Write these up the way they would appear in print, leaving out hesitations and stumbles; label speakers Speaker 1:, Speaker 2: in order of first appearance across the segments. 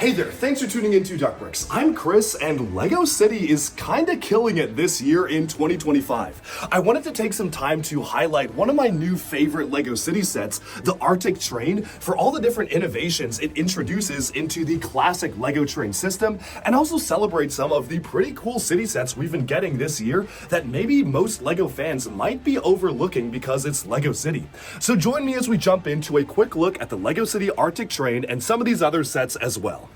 Speaker 1: Hey there, thanks for tuning into Duckbricks. I'm Chris, and LEGO City is kinda killing it this year in 2025. I wanted to take some time to highlight one of my new favorite LEGO City sets, the Arctic Train, for all the different innovations it introduces into the classic LEGO Train system, and also celebrate some of the pretty cool city sets we've been getting this year that maybe most LEGO fans might be overlooking because it's LEGO City. So join me as we jump into a quick look at the LEGO City Arctic Train and some of these other sets as well.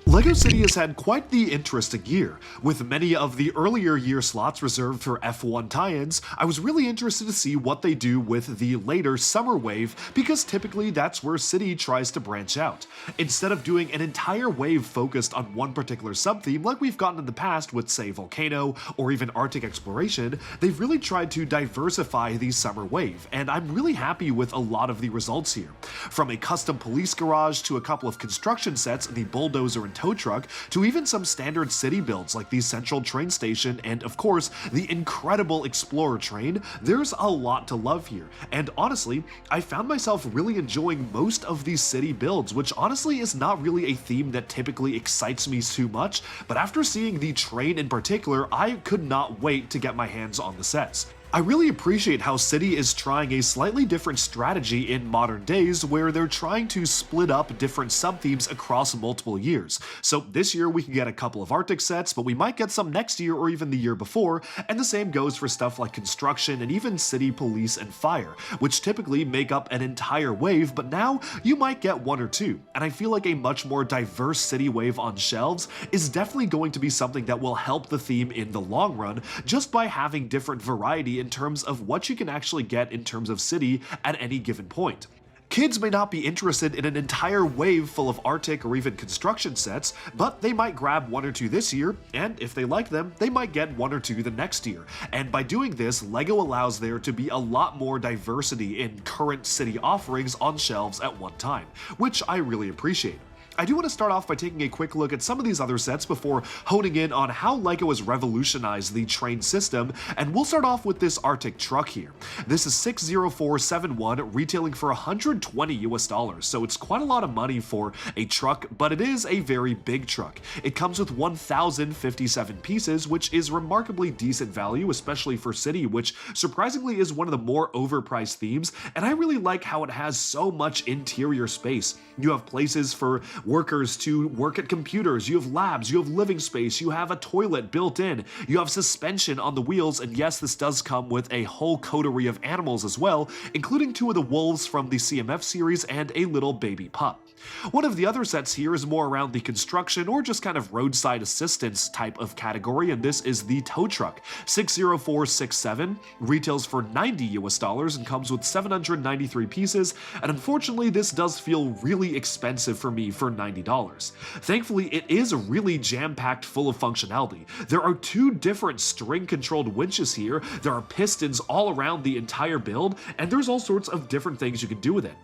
Speaker 1: LEGO City has had quite the interesting year. With many of the earlier year slots reserved for F1 tie-ins, I was really interested to see what they do with the later summer wave, because typically that's where City tries to branch out. Instead of doing an entire wave focused on one particular subtheme like we've gotten in the past with, say, Volcano or even Arctic Exploration, they've really tried to diversify the summer wave, and I'm really happy with a lot of the results here. From a custom police garage to a couple of construction sets, the bulldozer and tow truck, to even some standard city builds like the central train station and, of course, the incredible Explorer train, there's a lot to love here. And honestly, I found myself really enjoying most of these city builds, which honestly is not really a theme that typically excites me too much, but after seeing the train in particular, I could not wait to get my hands on the sets. I really appreciate how City is trying a slightly different strategy in modern days, where they're trying to split up different sub-themes across multiple years. So this year we can get a couple of Arctic sets, but we might get some next year or even the year before, and the same goes for stuff like construction and even city police and fire, which typically make up an entire wave, but now you might get one or two. And I feel like a much more diverse city wave on shelves is definitely going to be something that will help the theme in the long run, just by having different variety in terms of what you can actually get in terms of city at any given point. Kids may not be interested in an entire wave full of Arctic or even construction sets, but they might grab one or two this year, and if they like them, they might get one or two the next year. And by doing this, LEGO allows there to be a lot more diversity in current city offerings on shelves at one time, which I really appreciate. I do want to start off by taking a quick look at some of these other sets before honing in on how LEGO has revolutionized the train system, and we'll start off with this Arctic truck here. This is 60471, retailing for $120 US, so it's quite a lot of money for a truck, but it is a very big truck. It comes with 1,057 pieces, which is remarkably decent value, especially for City, which surprisingly is one of the more overpriced themes, and I really like how it has so much interior space. You have places for workers to work at computers, you have labs, you have living space, you have a toilet built in, you have suspension on the wheels, and yes, this does come with a whole coterie of animals as well, including two of the wolves from the CMF series and a little baby pup. One of the other sets here is more around the construction or just kind of roadside assistance type of category, and this is the tow truck. 60467 retails for $90 US and comes with 793 pieces, and unfortunately this does feel really expensive for me for $90. Thankfully, it is really jam-packed full of functionality. There are two different string-controlled winches here, there are pistons all around the entire build, and there's all sorts of different things you can do with it.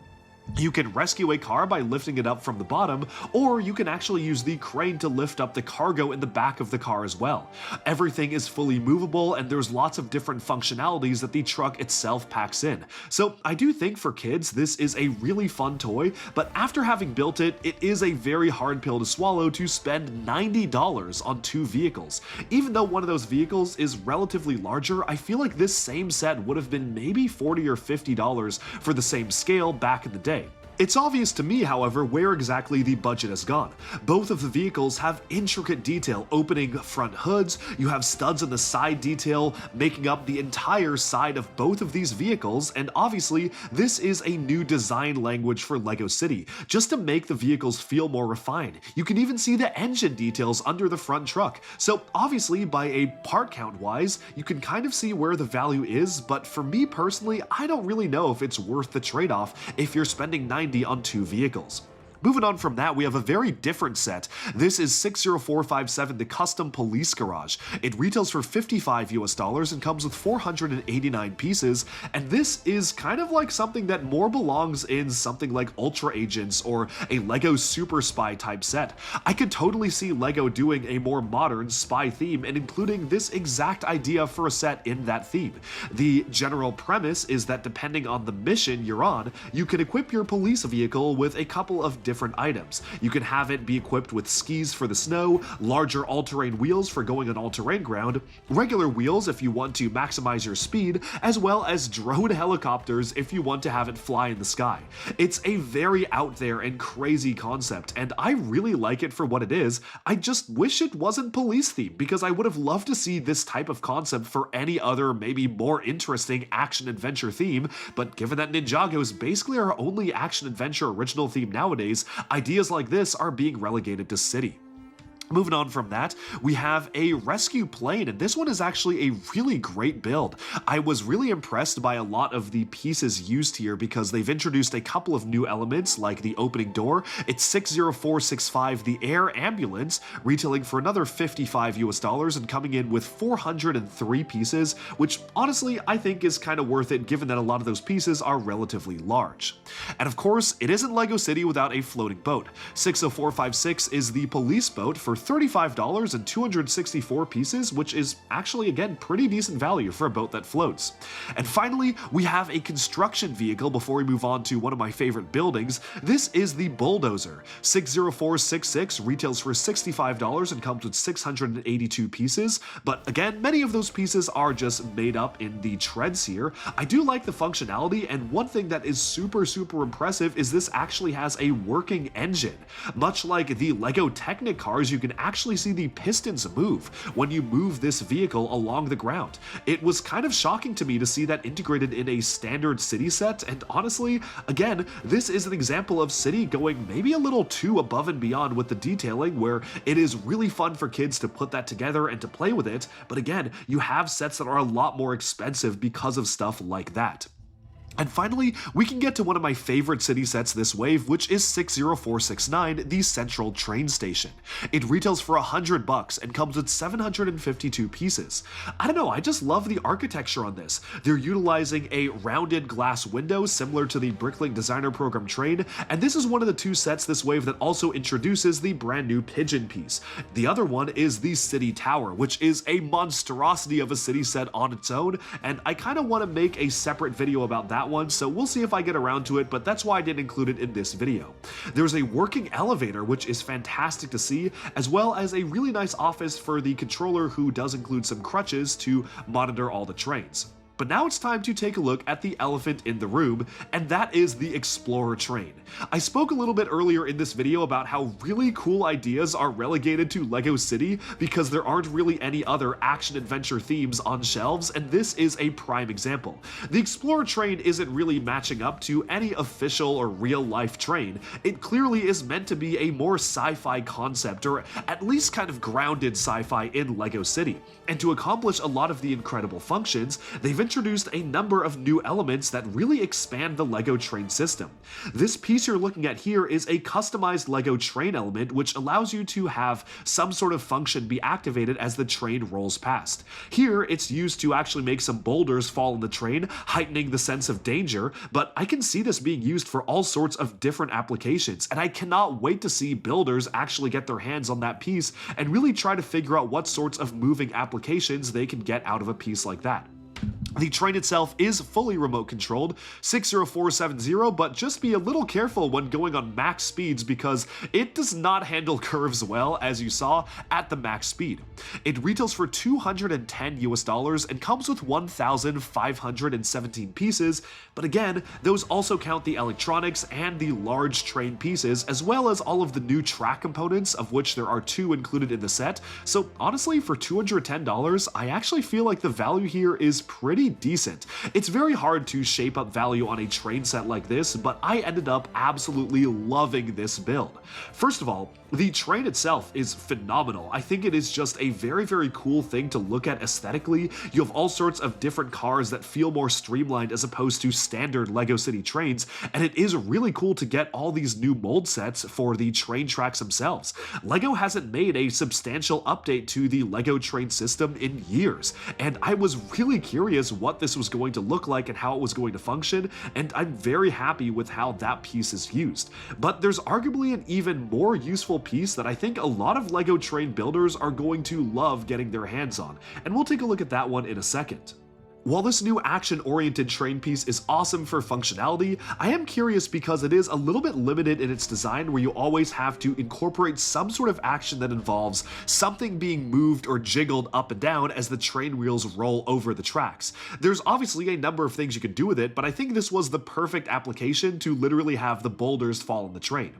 Speaker 1: You can rescue a car by lifting it up from the bottom, or you can actually use the crane to lift up the cargo in the back of the car as well. Everything is fully movable, and there's lots of different functionalities that the truck itself packs in. So I do think for kids this is a really fun toy, but after having built it, it is a very hard pill to swallow to spend $90 on two vehicles. Even though one of those vehicles is relatively larger, I feel like this same set would have been maybe $40 or $50 for the same scale back in the day. It's obvious to me, however, where exactly the budget has gone. Both of the vehicles have intricate detail opening front hoods, you have studs on the side detail making up the entire side of both of these vehicles, and obviously this is a new design language for LEGO City, just to make the vehicles feel more refined. You can even see the engine details under the front truck, so obviously by a part count wise, you can kind of see where the value is, but for me personally, I don't really know if it's worth the trade-off if you're spending $90 on two vehicles. Moving on from that, we have a very different set. This is 60457, the Custom Police Garage. It retails for $55 and comes with 489 pieces, and this is kind of like something that more belongs in something like Ultra Agents or a LEGO Super Spy type set. I could totally see LEGO doing a more modern spy theme and including this exact idea for a set in that theme. The general premise is that depending on the mission you're on, you can equip your police vehicle with a couple of different items. You can have it be equipped with skis for the snow, larger all-terrain wheels for going on all-terrain ground, regular wheels if you want to maximize your speed, as well as drone helicopters if you want to have it fly in the sky. It's a very out there and crazy concept, and I really like it for what it is. I just wish it wasn't police themed, because I would have loved to see this type of concept for any other, maybe more interesting action-adventure theme, but given that Ninjago is basically our only action-adventure original theme nowadays, ideas like this are being relegated to City. Moving on from that, we have a rescue plane, and this one is actually a really great build. I was really impressed by a lot of the pieces used here because they've introduced a couple of new elements like the opening door. It's 60465, the air ambulance, retailing for another $55 and coming in with 403 pieces, which honestly I think is kind of worth it given that a lot of those pieces are relatively large. And of course, it isn't LEGO City without a floating boat. 60456 is the police boat for $35 and 264 pieces, which is actually, again, pretty decent value for a boat that floats. And finally, we have a construction vehicle before we move on to one of my favorite buildings. This is the Bulldozer. 60466 retails for $65 and comes with 682 pieces, but again, many of those pieces are just made up in the treads here. I do like the functionality, and one thing that is super impressive is this actually has a working engine. Much like the LEGO Technic cars, you can actually see the pistons move when you move this vehicle along the ground. It was kind of shocking to me to see that integrated in a standard City set, and honestly, again, this is an example of City going maybe a little too above and beyond with the detailing, where it is really fun for kids to put that together and to play with it, but again, you have sets that are a lot more expensive because of stuff like that. And finally, we can get to one of my favorite City sets this wave, which is 60469, the Central Train Station. It retails for $100 and comes with 752 pieces. I don't know, I just love the architecture on this. They're utilizing a rounded glass window similar to the Bricklink Designer Program train, and this is one of the two sets this wave that also introduces the brand new Pigeon piece. The other one is the City Tower, which is a monstrosity of a City set on its own, and I kind of want to make a separate video about that one, so we'll see if I get around to it, but that's why I didn't include it in this video. There's a working elevator, which is fantastic to see, as well as a really nice office for the controller, who does include some crutches to monitor all the trains. But now it's time to take a look at the elephant in the room, and that is the Explorer train. I spoke a little bit earlier in this video about how really cool ideas are relegated to LEGO City because there aren't really any other action-adventure themes on shelves, and this is a prime example. The Explorer train isn't really matching up to any official or real-life train. It clearly is meant to be a more sci-fi concept, or at least kind of grounded sci-fi in LEGO City. And to accomplish a lot of the incredible functions, they've introduced a number of new elements that really expand the LEGO train system. This piece you're looking at here is a customized LEGO train element, which allows you to have some sort of function be activated as the train rolls past. Here, it's used to actually make some boulders fall in the train, heightening the sense of danger, but I can see this being used for all sorts of different applications, and I cannot wait to see builders actually get their hands on that piece and really try to figure out what sorts of moving applications they can get out of a piece like that. The train itself is fully remote controlled, 60470, but just be a little careful when going on max speeds because it does not handle curves well, as you saw, at the max speed. It retails for $210 and comes with 1,517 pieces, but again, those also count the electronics and the large train pieces, as well as all of the new track components, of which there are 2 included in the set. So honestly, for $210, I actually feel like the value here is pretty decent. It's very hard to shape up value on a train set like this, but I ended up absolutely loving this build. First of all, the train itself is phenomenal. I think it is just a very cool thing to look at aesthetically. You have all sorts of different cars that feel more streamlined as opposed to standard LEGO City trains, and it is really cool to get all these new mold sets for the train tracks themselves. LEGO hasn't made a substantial update to the LEGO train system in years, and I was really curious what this was going to look like and how it was going to function, and I'm very happy with how that piece is used. But there's arguably an even more useful piece that I think a lot of LEGO train builders are going to love getting their hands on, and we'll take a look at that one in a second. While this new action-oriented train piece is awesome for functionality, I am curious because it is a little bit limited in its design, where you always have to incorporate some sort of action that involves something being moved or jiggled up and down as the train wheels roll over the tracks. There's obviously a number of things you could do with it, but I think this was the perfect application to literally have the boulders fall on the train.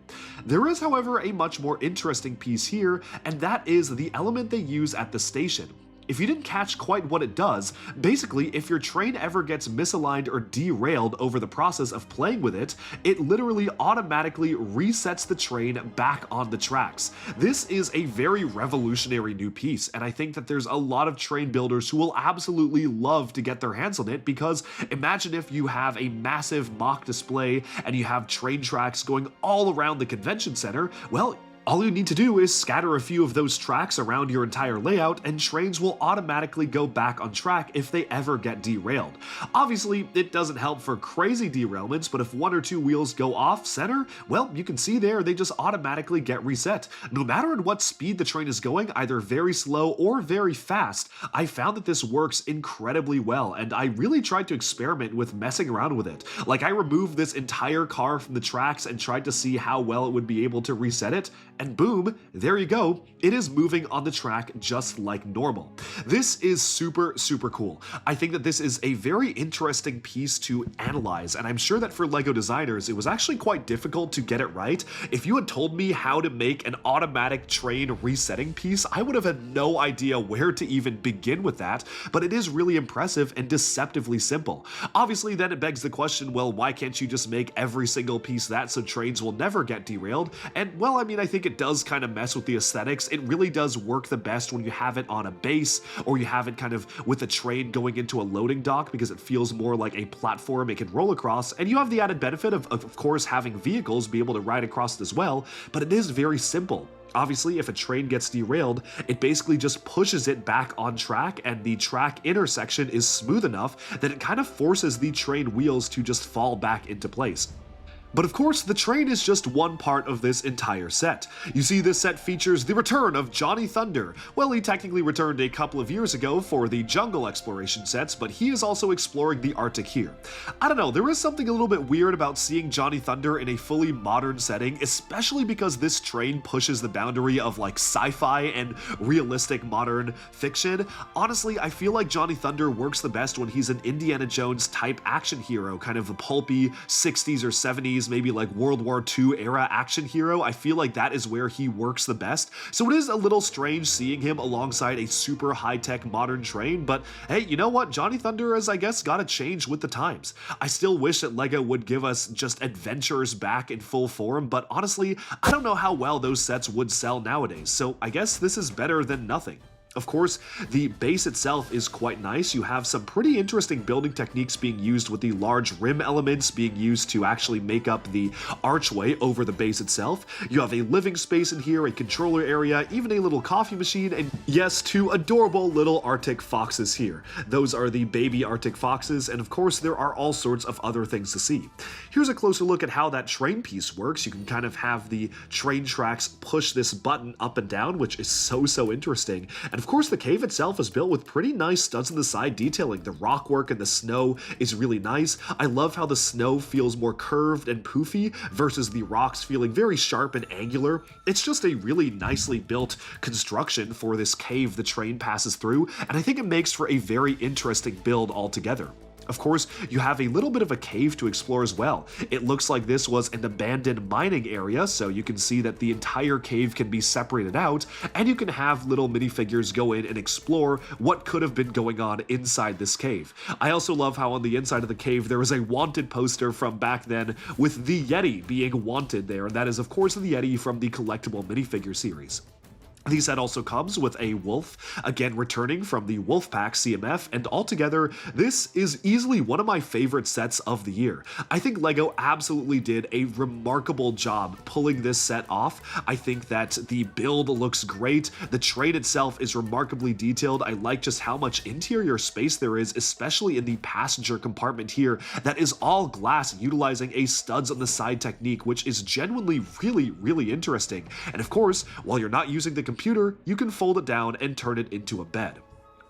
Speaker 1: There is, however, a much more interesting piece here, and that is the element they use at the station. If you didn't catch quite what it does, basically if your train ever gets misaligned or derailed over the process of playing with it, it literally automatically resets the train back on the tracks. This is a very revolutionary new piece, and I think that there's a lot of train builders who will absolutely love to get their hands on it, because imagine if you have a massive mock display and you have train tracks going all around the convention center. Well, all you need to do is scatter a few of those tracks around your entire layout, and trains will automatically go back on track if they ever get derailed. Obviously, it doesn't help for crazy derailments, but if one or two wheels go off center, well, you can see there they just automatically get reset. No matter at what speed the train is going, either very slow or very fast, I found that this works incredibly well, and I really tried to experiment with messing around with it. Like, I removed this entire car from the tracks and tried to see how well it would be able to reset it, and boom, there you go, it is moving on the track just like normal. This is super cool. I think that this is a very interesting piece to analyze, and I'm sure that for LEGO designers, it was actually quite difficult to get it right. If you had told me how to make an automatic train resetting piece, I would have had no idea where to even begin with that, but it is really impressive and deceptively simple. Obviously, then it begs the question, well, why can't you just make every single piece that so trains will never get derailed? And well, I mean, I think it does kind of mess with the aesthetics. It really does work the best when you have it on a base, or you have it kind of with a train going into a loading dock, because it feels more like a platform it can roll across, and you have the added benefit of course having vehicles be able to ride across it as well, but it is very simple. Obviously, if a train gets derailed, it basically just pushes it back on track, and the track intersection is smooth enough that it kind of forces the train wheels to just fall back into place. But of course, the train is just one part of this entire set. You see, this set features the return of Johnny Thunder. Well, he technically returned a couple of years ago for the jungle exploration sets, but he is also exploring the Arctic here. I don't know, there is something a little bit weird about seeing Johnny Thunder in a fully modern setting, especially because this train pushes the boundary of like sci-fi and realistic modern fiction. Honestly, I feel like Johnny Thunder works the best when he's an Indiana Jones type action hero, kind of a pulpy 60s or 70s, maybe like World War II era action hero. I feel like that is where he works the best. So it is a little strange seeing him alongside a super high-tech modern train, but hey, you know what? Johnny Thunder has, I guess, got to change with the times. I still wish that LEGO would give us just adventures back in full form, but honestly, I don't know how well those sets would sell nowadays, so I guess this is better than nothing. Of course, the base itself is quite nice. You have some pretty interesting building techniques being used, with the large rim elements being used to actually make up the archway over the base itself. You have a living space in here, a controller area, even a little coffee machine, and yes, two adorable little Arctic foxes here. Those are the baby Arctic foxes, and of course there are all sorts of other things to see. Here's a closer look at how that train piece works. You can kind of have the train tracks push this button up and down, which is so interesting. And of course, the cave itself is built with pretty nice studs on the side detailing. The rock work and the snow is really nice. I love how the snow feels more curved and poofy versus the rocks feeling very sharp and angular. It's just a really nicely built construction for this cave the train passes through, and I think it makes for a very interesting build altogether. Of course, you have a little bit of a cave to explore as well. It looks like this was an abandoned mining area, so you can see that the entire cave can be separated out, and you can have little minifigures go in and explore what could have been going on inside this cave. I also love how on the inside of the cave there is a wanted poster from back then with the Yeti being wanted there, and that is of course the Yeti from the collectible minifigure series. The set also comes with a wolf, again returning from the Wolfpack CMF, and altogether, this is easily one of my favorite sets of the year. I think LEGO absolutely did a remarkable job pulling this set off. I think that the build looks great, the train itself is remarkably detailed. I like just how much interior space there is, especially in the passenger compartment here, that is all glass, utilizing a studs on the side technique, which is genuinely really interesting. And of course, while you're not using the computer, you can fold it down and turn it into a bed.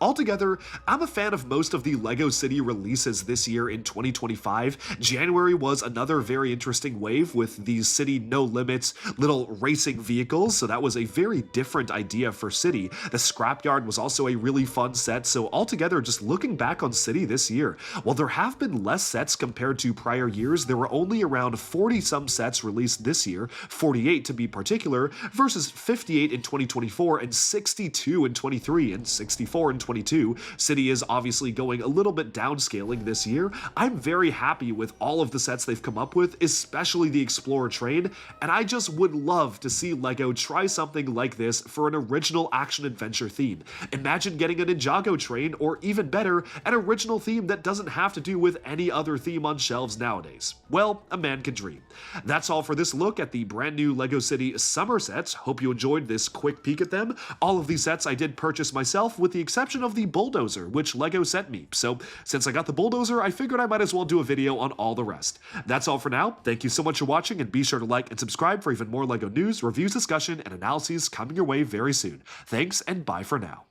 Speaker 1: Altogether, I'm a fan of most of the LEGO City releases this year in 2025. January was another very interesting wave with these City No Limits little racing vehicles, so that was a very different idea for City. The Scrapyard was also a really fun set, so altogether, just looking back on City this year, while there have been less sets compared to prior years, there were only around 40-some sets released this year, 48 to be particular, versus 58 in 2024 and 62 in 23 and 64 in 2022. City is obviously going a little bit downscaling this year. I'm very happy with all of the sets they've come up with, especially the Explorer train, and I just would love to see LEGO try something like this for an original action-adventure theme. Imagine getting a Ninjago train, or even better, an original theme that doesn't have to do with any other theme on shelves nowadays. Well, a man can dream. That's all for this look at the brand new LEGO City summer sets. Hope you enjoyed this quick peek at them. All of these sets I did purchase myself, with the exception of the Bulldozer, which LEGO sent me. So since I got the Bulldozer, I figured I might as well do a video on all the rest. That's all for now. Thank you so much for watching, and be sure to like and subscribe for even more LEGO news, reviews, discussion, and analyses coming your way very soon. Thanks, and bye for now.